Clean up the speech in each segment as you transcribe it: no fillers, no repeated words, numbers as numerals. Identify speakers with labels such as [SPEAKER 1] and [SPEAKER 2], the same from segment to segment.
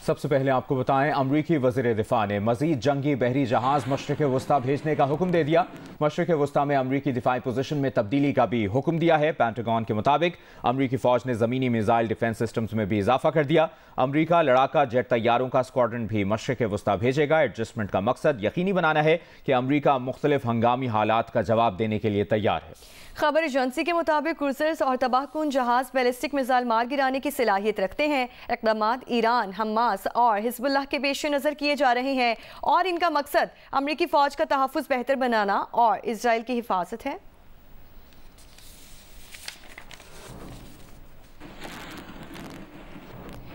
[SPEAKER 1] सबसे पहले आपको बताएं, अमरीकी वज़ीर दिफा ने मज़ीद जंगी बहरी जहाज मशरिक़ वस्ता भेजने का हुक्म दे दिया। मशरिक़ वस्ता में अमरीकी दिफाई पोजीशन में तब्दीली का भी हुक्म दिया है। पेंटागन के मुताबिक अमरीकी फौज ने ज़मीनी मिसाइल डिफेंस सिस्टम्स में भी इजाफा कर दिया। अमरीका लड़ाका जेट तैयारों का स्क्वाड्रन भी मशरिक़ वस्ता भेजेगा। एडजस्टमेंट का मकसद यकीनी बनाना है कि अमरीका मुख्तलिफ हंगामी हालात का जवाब देने के लिए तैयार है।
[SPEAKER 2] खबर एजेंसी के मुताबिक क्रूजर्स और तबाहकुन जहाज बैलिस्टिक मिसाइल मार गिराने की सलाहियत रखते हैं। इक़दामात ईरान, हमास और हिज़्बुल्लाह के पेश नज़र किए जा रहे हैं और इनका मकसद अमरीकी फ़ौज का तहफ़्फ़ुज़ बेहतर बनाना और इजराइल की हिफाजत है।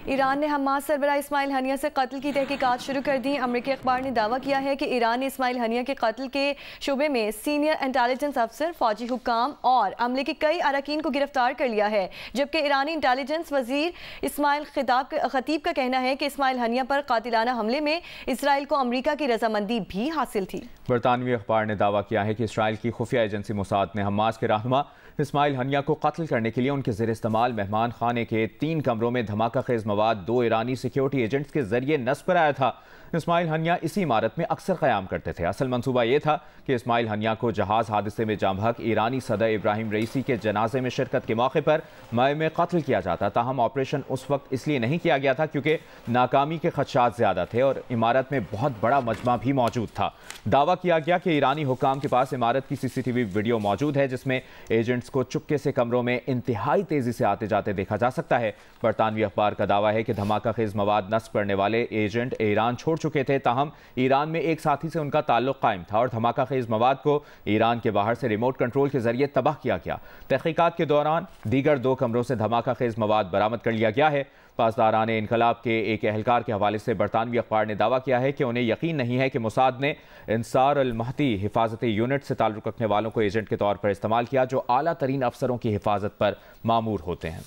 [SPEAKER 2] ईरान ने हमास सरबराह इस्माइल हनिया से कत्ल की तहकीकात शुरू कर दी। अमरीकी अखबार ने दावा किया है कि ईरान ने इस्माइल हनिया के कत्ल के शुबे में सीनियर इंटेलिजेंस अफसर, फौजी हुक्काम और अमले के कई अरकान को गिरफ्तार कर लिया है, जबकि ईरानी इंटेलिजेंस वजीर इस्माइल खतीब का कहना है कि इस्माइल हनिया पर कातिलाना हमले में इसराइल को अमरीका की रजामंदी भी हासिल थी।
[SPEAKER 1] बरतानवी अखबार ने दावा किया है कि इसराइल की खुफिया एजेंसी मोसाद ने हमास के रहनुमा इस्माइल हनिया को कत्ल करने के लिए उनके ज़ेर इस्तेमाल मेहमान खाने के 3 कमरों में धमाका खेज मवाद 2 ईरानी सिक्योरिटी एजेंट्स के जरिए नस्ब कराया था। इस्माइल हनिया इसी इमारत में अक्सर क़याम करते थे। असल मंसूबा यह था कि इस्माइल हनिया को जहाज़ हादसे में जामहक ईरानी सदर इब्राहिम रईसी के जनाजे में शिरकत के मौके पर मई में कत्ल किया जाता। ताहम ऑपरेशन उस वक्त इसलिए नहीं किया गया था क्योंकि नाकामी के खदशात ज़्यादा थे और इमारत में बहुत बड़ा मजमा भी मौजूद था। दावा किया गया कि ईरानी हुक्काम के पास इमारत की CCTV वीडियो मौजूद है जिसमें एजेंट्स को चुपके से कमरों में इंतहाई तेज़ी से आते जाते देखा जा सकता है। बरतानवी अखबार का दावा है कि धमाका खेज मवाद नस्ब करने वाले एजेंट ईरान छोड़ चुके थे, ताहम ईरान में एक साथी से उनका ताल्लुक कायम था और धमाका खेज मवाद को ईरान के बाहर से रिमोट कंट्रोल के जरिए तबाह किया गया। तहकीकात के दौरान दीगर 2 कमरों से धमाका खेज मवाद बरामद कर लिया गया है। पासदारान इनकलाब के एक एहलकार के हवाले से बरतानवी अखबार ने दावा किया है कि उन्हें यकीन नहीं है कि मोसाद ने इंसार अल महदी हिफाजती यूनिट से ताल्लुक रखने वालों को एजेंट के तौर पर इस्तेमाल किया जो आला तरीन अफसरों की हिफाजत पर मामूर होते हैं।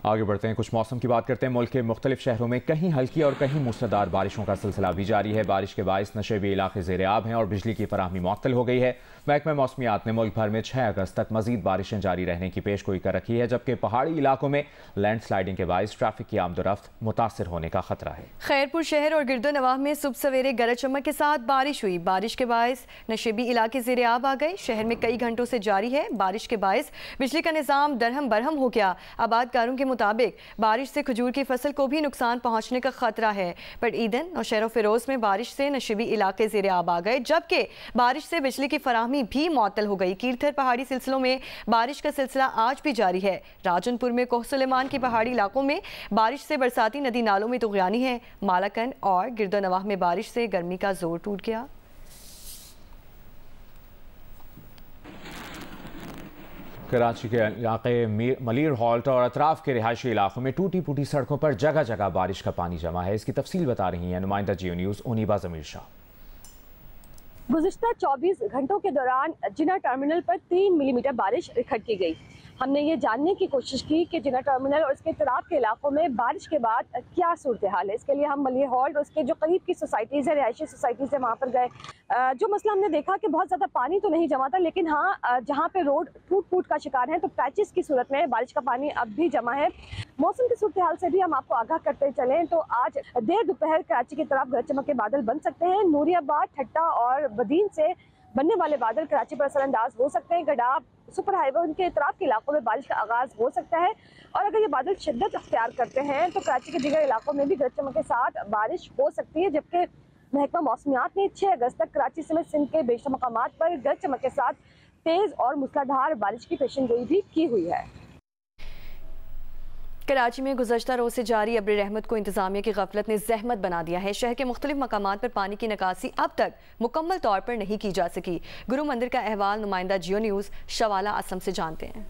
[SPEAKER 1] आगे बढ़ते हैं, कुछ मौसम की बात करते हैं। मुल्क के मुख्तलिफ शहरों में कहीं हल्की और कहीं मूसलाधार बारिशों का सिलसिला भी जारी है। बारिश के बायस नशेबी इलाके ज़ेर आब हैं और बिजली की फराहमी मुअत्तल हो गई है। महकमा मौसमियात ने मुल्क भर में 6 अगस्त तक मजीद बारिशें जारी रहने की पेशगोई कर रखी है, जबकि पहाड़ी इलाकों में लैंडस्लाइडिंग के बायस ट्रैफिक की आमदोरफ्त मुतासर होने का खतरा है।
[SPEAKER 2] खैरपुर शहर और गिरदो नवाह में सुबह सवेरे गरज चमक के साथ बारिश हुई। बारिश के बायस नशेबी इलाके ज़ेर आब आ गए। शहर में कई घंटों से जारी है बारिश के बायस बिजली का निज़ाम दरहम बरहम हो गया। आबादकारों के मुताबिक बारिश से खजूर की फसल को भी नुकसान पहुंचने का खतरा है। पर ईदन और शहर फिरोज में बारिश से नशेबी इलाके ज़ेर आब आ गए, जबकि बारिश से बिजली की फराहमी भी मुअत्तल हो गई। कीरथर पहाड़ी सिलसिलों में बारिश का सिलसिला आज भी जारी है। राजनपुर में कोह सुलेमान के पहाड़ी इलाकों में बारिश से बरसाती नदी नालों में तुग़यानी है। मालाकन और गिरदो नवाह में बारिश से गर्मी का जोर टूट गया।
[SPEAKER 1] कराची के इलाके मलीर हॉल्ट और अतराफ के रिहायशी इलाकों में टूटी फूटी सड़कों पर जगह जगह बारिश का पानी जमा है। इसकी तफसील बता रही हैं नुमाइंदा जियो न्यूज़ उनीबा ज़मीर शाह।
[SPEAKER 3] गुज़िश्ता 24 घंटों के दौरान जिना टर्मिनल पर 3 मिलीमीटर बारिश रिकॉर्ड की गई। हमने ये जानने की कोशिश की कि जिना टर्मिनल और इसके इतराफ के इलाकों में बारिश के बाद क्या सूरत हाल है। इसके लिए हम मलिर हॉल्ट और उसके जो करीब की सोसाइटीज़ है, रिहायशी सोसाइटीज़ है, वहाँ पर गए। जो मसला हमने देखा कि बहुत ज़्यादा पानी तो नहीं जमा था, लेकिन हाँ जहाँ पे रोड टूट का शिकार है तो पैचेस की सूरत में बारिश का पानी अब भी जमा है। मौसम की सूरत हाल से भी हम आपको आगाह करते चलें तो आज देर दोपहर कराची की तरफ गरज चमक के बादल बन सकते हैं। नूरियाबाद, ठट्टा और बदीन से बनने वाले बादल कराची पर असरअंदाज हो सकते हैं। गडाब, सुपर हाईवे उनके इतराफ के इलाकों में बारिश का आगाज हो सकता है और अगर ये बादल शिद्दत अख्तियार करते हैं तो कराची के दीगर इलाकों में भी गरज चमक के साथ बारिश हो सकती है। जबकि महकमा मौसमियात ने 6 अगस्त तक कराची समेत सिंध के बेशतर मकामात पर गरज चमक के साथ तेज और मूसलाधार बारिश की पेशेनगोई भी की हुई है।
[SPEAKER 2] कराची में गुज़श्ता रोज़ से जारी अब्र रहमत को इंतज़ामिया की गफलत ने जहमत बना दिया है। शहर के मुख्तलिफ मकामात पर पानी की निकासी अब तक मुकम्मल तौर पर नहीं की जा सकी। गुरु मंदिर का अहवाल नुमाइंदा जियो न्यूज़ शवाला असम से जानते हैं।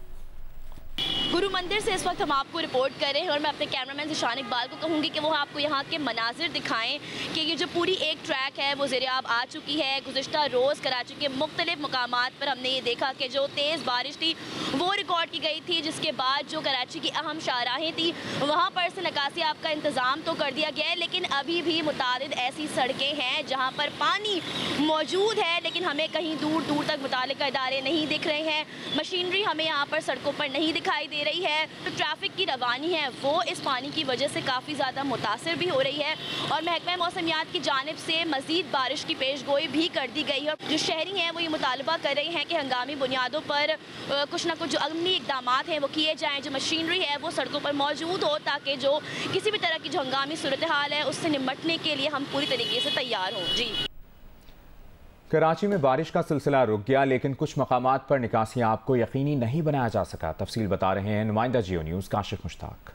[SPEAKER 4] गुरु मंदिर से इस वक्त हम आपको रिपोर्ट कर रहे हैं और मैं अपने कैमरामैन ज़िशान इकबाल को कहूँगी कि वो आपको यहाँ के मनाजिर दिखाएं कि ये जो पूरी एक ट्रैक है वो ज़ेर-ए-आब आ चुकी है। गुज़िश्ता रोज़ कराची के मुख्तलिफ मकामात पर हमने ये देखा कि जो तेज़ बारिश थी वो रिकॉर्ड स्टार्ट की गई थी, जिसके बाद जो कराची की अहम शाहराहें थी वहाँ पर से निकासी आप का इंतज़ाम तो कर दिया गया है, लेकिन अभी भी मुतारिद ऐसी सड़कें हैं जहाँ पर पानी मौजूद है, लेकिन हमें कहीं दूर दूर तक मुतालिका इदारे नहीं दिख रहे हैं। मशीनरी हमें यहाँ पर सड़कों पर नहीं दिखाई दे रही है। तो ट्रैफिक की रवानी है वो इस पानी की वजह से काफ़ी ज़्यादा मुतासिर भी हो रही है और महकमा मौसमियात की जानिब से मज़ीद बारिश की पेशगोई भी कर दी गई है। जो शहरी हैं वो ये मुतालबा कर रहे हैं कि हंगामी बुनियादों पर कुछ ना कुछ जो अमनी इकदाम हैं वो किए जाएँ, जो मशीनरी है वो सड़कों पर मौजूद हो, ताकि जो किसी भी तरह की जो हंगामी सूरत हाल है उससे निपटने के लिए हम पूरी तरीके से तैयार हों। जी,
[SPEAKER 1] कराची में बारिश का सिलसिला रुक गया, लेकिन कुछ मकामात पर निकासी आपको यकीनी नहीं बनाया जा सका। तफसील बता रहे हैं नुमाइंदा जियो न्यूज़ काशिफ मुश्ताक।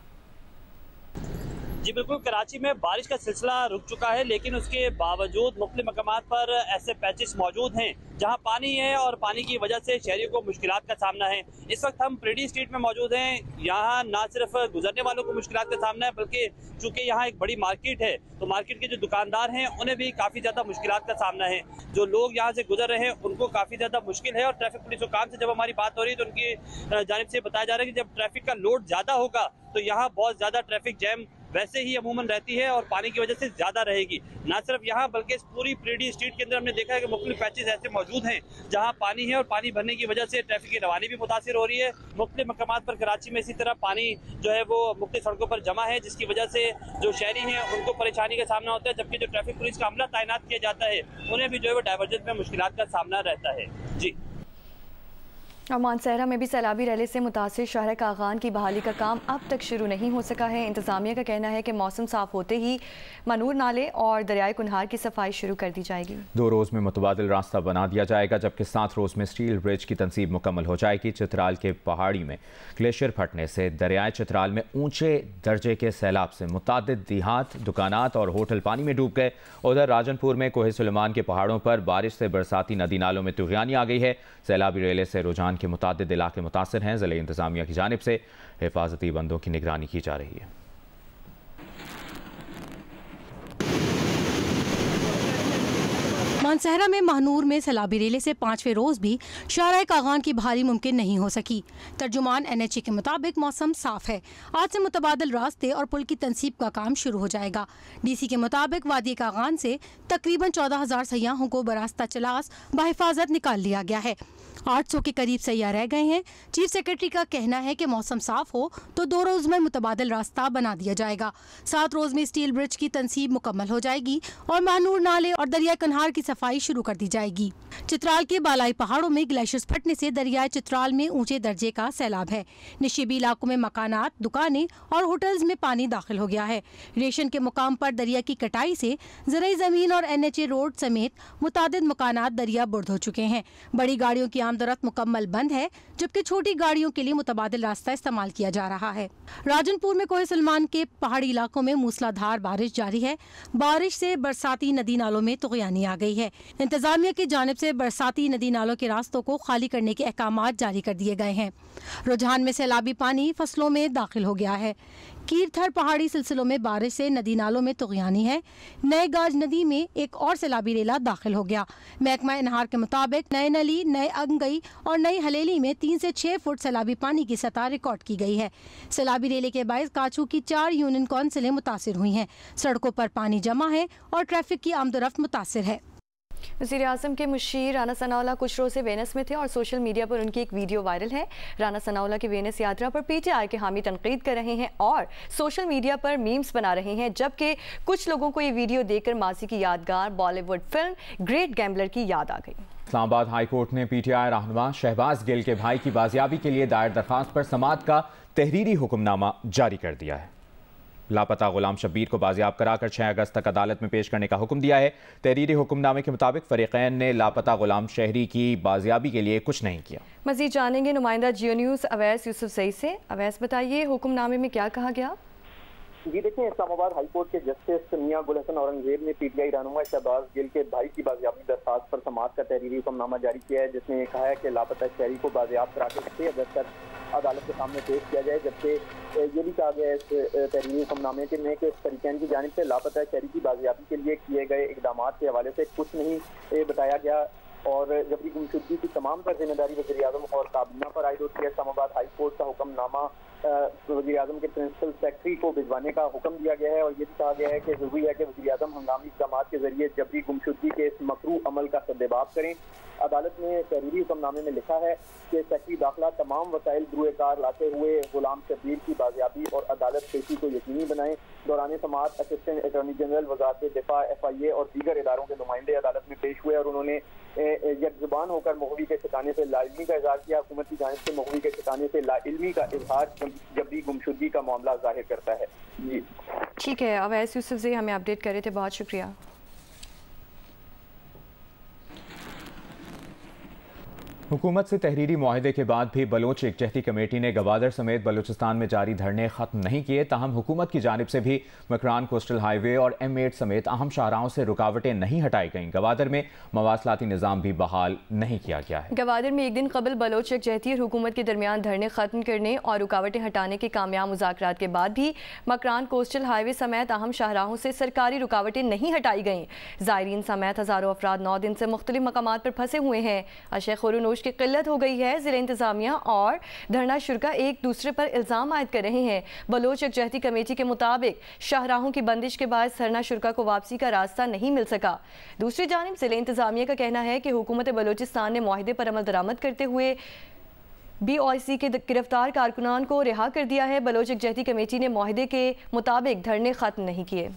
[SPEAKER 5] जी बिल्कुल, कराची में बारिश का सिलसिला रुक चुका है, लेकिन उसके बावजूद मुख्तलिफ मकामात पर ऐसे पैचेस मौजूद हैं जहां पानी है और पानी की वजह से शहरियों को मुश्किलात का सामना है। इस वक्त हम प्रेडी स्ट्रीट में मौजूद हैं। यहाँ ना सिर्फ गुजरने वालों को मुश्किलात का सामना है, बल्कि चूँकि यहाँ एक बड़ी मार्केट है तो मार्केट के जो दुकानदार हैं उन्हें भी काफ़ी ज़्यादा मुश्किलात का सामना है। जो लोग यहाँ से गुजर रहे हैं उनको काफ़ी ज़्यादा मुश्किल है। और ट्रैफिक पुलिस हुकाम से जब हमारी बात हो रही है तो उनकी जानिब से बताया जा रहा है कि जब ट्रैफिक का लोड ज़्यादा होगा तो यहाँ बहुत ज़्यादा ट्रैफिक जैम वैसे ही अमूमन रहती है और पानी की वजह से ज़्यादा रहेगी। ना सिर्फ यहाँ बल्कि इस पूरी प्रेडी स्ट्रीट के अंदर हमने देखा है कि मुख्तलिफ पैचेस ऐसे मौजूद हैं जहाँ पानी है और पानी भरने की वजह से ट्रैफिक की रवानी भी मुतासिर हो रही है। मुख्तलिफ मकामात पर कराची में इसी तरह पानी जो है वो मुख्तलिफ सड़कों पर जमा है, जिसकी वजह से जो शहरी हैं उनको परेशानी का सामना होता है, जबकि जो ट्रैफिक पुलिस का अमला तैनात किया जाता है उन्हें भी जो है वो डाइवर्जेंस में मुश्किलात का सामना रहता है। जी,
[SPEAKER 2] और मानसहरा में भी सैलाबी रैली से मुतासिर शहर कागान की बहाली का काम अब तक शुरू नहीं हो सका है। इंतजामिया का कहना है कि मौसम साफ होते ही मनूर नाले और दरियाए कुनहार की सफाई शुरू कर दी जाएगी।
[SPEAKER 1] 2 रोज़ में मुतबादिल रास्ता बना दिया जाएगा, जबकि 7 रोज़ में स्टील ब्रिज की तनसीब मुकम्मल हो जाएगी। चित्राल के पहाड़ी में ग्लेशियर फटने से दरियाए चित्राल में ऊंचे दर्जे के सैलाब से मुतादिद देहात, दुकानात और होटल पानी में डूब गए। उधर राजनपुर में कोहे सुलेमान के पहाड़ों पर बारिश से बरसाती नदी नालों में तुग़यानी आ गई है। सैलाबी रेले से रुझान के मुतादिद इलाके मुतासिर हैं। ज़िले इंतजामिया की जानिब से हिफाजती बंदों की निगरानी की जा रही है।
[SPEAKER 6] मानसहरा में महनूर में सैलाबी रेले से 5वें रोज भी शाहराए कागान की बहाली मुमकिन नहीं हो सकी। तर्जुमान NHA के मुताबिक मौसम साफ है। आज से मुतबादिल रास्ते और पुल की तनसीब का काम शुरू हो जाएगा। DC के मुताबिक वादी कागान से तकरीबन 14,000 सयाहों को बरास्ता चलास बहिफाजत निकाल लिया गया है। 800 के करीब सयाह रह गए हैं। चीफ सेक्रेटरी का कहना है कि मौसम साफ हो तो 2 रोज में मुतबादिल रास्ता बना दिया जाएगा। 7 रोज में स्टील ब्रिज की तनसीब मुकम्मल हो जाएगी और महनूर नाले और दरिया कन्हार की सफाई शुरू कर दी जाएगी। चित्राल के बालाई पहाड़ों में ग्लेशियर्स फटने से दरियाए चित्राल में ऊंचे दर्जे का सैलाब है। निशिबी इलाकों में मकानात, दुकानें और होटल्स में पानी दाखिल हो गया है। रेशन के मुकाम पर दरिया की कटाई से ज़राई ज़मीन और NHA रोड समेत मुतादिद मकानात दरिया बुर्द हो चुके हैं। बड़ी गाड़ियों की आमदरफ्त मुकम्मल बंद है, जबकि छोटी गाड़ियों के लिए मुतबादिल रास्ता इस्तेमाल किया जा रहा है। राजनपुर में कोहे सलमान के पहाड़ी इलाकों में मूसलाधार बारिश जारी है। बारिश से बरसाती नदी नालों में तुग़यानी आ गई है। इंतजामिया की जानिब से बरसाती नदी नालों के रास्तों को खाली करने के अहकामात जारी कर दिए गए हैं। रुझान में सैलाबी पानी फसलों में दाखिल हो गया है। कीरथर पहाड़ी सिलसिलों में बारिश से नदी नालों में तुग़यानी है। नए गाज नदी में एक और सैलाबी रेला दाखिल हो गया। महकमा इनहार के मुताबिक नए नली, नए अंगई और नई हलेली में 3 से 6 फुट सैलाबी पानी की सतह रिकॉर्ड की गई है। सैलाबी रेले के बायस काचू की 4 यूनियन कौंसिलें मुतासिर हुई हैं। सड़कों पर पानी जमा है और ट्रैफिक की आमदोरफ्त मुतासिर है।
[SPEAKER 2] वज़ीर-ए-आज़म के मुशीर राना सनाउल्लाह कुछ रोज़ से वेनस में थे और सोशल मीडिया पर उनकी एक वीडियो वायरल है। राना सनाउल्लाह की वेनस यात्रा पर PTI के हामी तनकीद कर रहे हैं और सोशल मीडिया पर मीम्स बना रहे हैं, जबकि कुछ लोगों को ये वीडियो देखकर माजी की यादगार बॉलीवुड फिल्म ग्रेट गैम्बलर की याद आ गई।
[SPEAKER 1] इस्लामाबाद हाई कोर्ट ने PTI रहनुमा शहबाज गिल के भाई की बाजियाबी के लिए दायर दरख्वास्त पर समाअत का तहरीरी हुक्मनामा जारी कर दिया है। लापता गुलाम शब्बीर को बाजियाब कराकर 6 अगस्त तक अदालत में पेश करने का हुक्म दिया है। तहरीरी हुक्मनामे के मुताबिक फरीकैन ने लापता गुलाम शहरी की बाजियाबी के लिए कुछ नहीं किया।
[SPEAKER 2] मजीद जानेंगे नुमाइंदा जियो न्यूज़ अवैस यूसुफजई से। अवैस, बताइए हुक्मनामे में क्या कहा गया?
[SPEAKER 7] जी देखिए, इस्लामाबाद हाई कोर्ट के जस्टिस मियां गुल हसन औरंगजेब ने PTI रहनुमा शहबाज गिल के भाई की बाजियाबी दरखास्त पर समाअत का तहरीरी हुक्मनामा जारी किया है, जिसमें ये कहा है कि लापता शहरी को बाजियाब कराकर 6 अगस्त तक अदालत के सामने पेश किया जाए। जबकि ये भी कहा गया है इस तहरीरी हुक्मनामे में कि फरीकैन की जानिब से लापता शहरी की बाजियाबी के लिए किए गए इकदाम के हवाले से कुछ नहीं बताया गया। और जबरी गुमशुदगी की तमाम तर जिम्मेदारी वज़ीर-ए-आज़म और काबीना पर आयद होती है। इस्लामाबाद हाई कोर्ट का हुक्मनामा वज़ीर-ए-आज़म के प्रिंसिपल सेक्रेटरी को भिजवाने का हुक्म दिया गया है और ये भी कहा गया है कि ज़रूरी है कि वज़ीर-ए-आज़म हंगामी इक़दाम के जरिए जबरी गुमशुदगी के इस मकरूह अमल का सद्देबाब करें। अदालत ने तहरीरी हुक्मनामे में लिखा है कि सेक्रेटरी दाखिला तमाम वसाइल दुरुए कार लाते हुए गुलाम शब्बीर की बाजियाबी और अदालत पेशी को यकीनी बनाएं। दौरान समाअत असिस्टेंट अटॉर्नी जनरल, वज़ारत दिफा, FIA और दीगर इदारों के नुमाइंदे अदालत में पेश हुए और उन्होंने यकजुबान होकर मुखबी के ठिकाने से लाइल्मी का इजहार किया। हुकूमत की जानिब से मुखबी के ठिकाने से लाइल्मी का इजहार जबरी गुमशुदगी का मामला जाहिर करता है। जी
[SPEAKER 2] ठीक है, अवैस यूसुफ जी हमें अपडेट कर रहे थे, बहुत शुक्रिया।
[SPEAKER 1] हुकूमत से तहरीरी मुआहदे के बाद भी बलोच एकजहती कमेटी ने गवादर समेत बलूचिस्तान में जारी धरने खत्म नहीं किए। ताहम हुकूमत की जानिब से भी मकरान कोस्टल हाईवे और M8 समेत अहम शाहराहों से रुकावटें नहीं हटाई गईं। गवादर में मवासलाती निज़ाम भी बहाल नहीं किया गया है।
[SPEAKER 2] गवादर में एक दिन कबल बलोच एकजहती और हुकूमत के दरमियान धरने खत्म करने और रुकावटें हटाने के कामयाब मुज़ाकरात के बाद भी मकरान कोस्टल हाईवे समेत अहम शाहराहों से सरकारी रुकावटें नहीं हटाई गईं। ज़ायरीन समेत हज़ारों अफराद 9 दिन से मुख्तलिफ मकामात पर फंसे हुए हैं। अशे खुरूनोश की किल्लत हो गई है। ज़िला इंतजामिया और धरना शुरा एक दूसरे पर इल्ज़ाम आयद कर रहे हैं। बलोच एकजहती कमेटी के मुताबिक शाहराहों की बंदिश के बाद धरना शुरा को वापसी का रास्ता नहीं मिल सका। दूसरी जानिब ज़िला इंतजामिया का कहना है कि हुकूमत बलोचिस्तान ने मुआहदे पर अमल दरामद करते हुए BOIC के गिरफ्तार कारकुनान को रिहा कर दिया है। बलोच एकजहती कमेटी ने मुआहदे के मुताबिक धरने खत्म नहीं किए।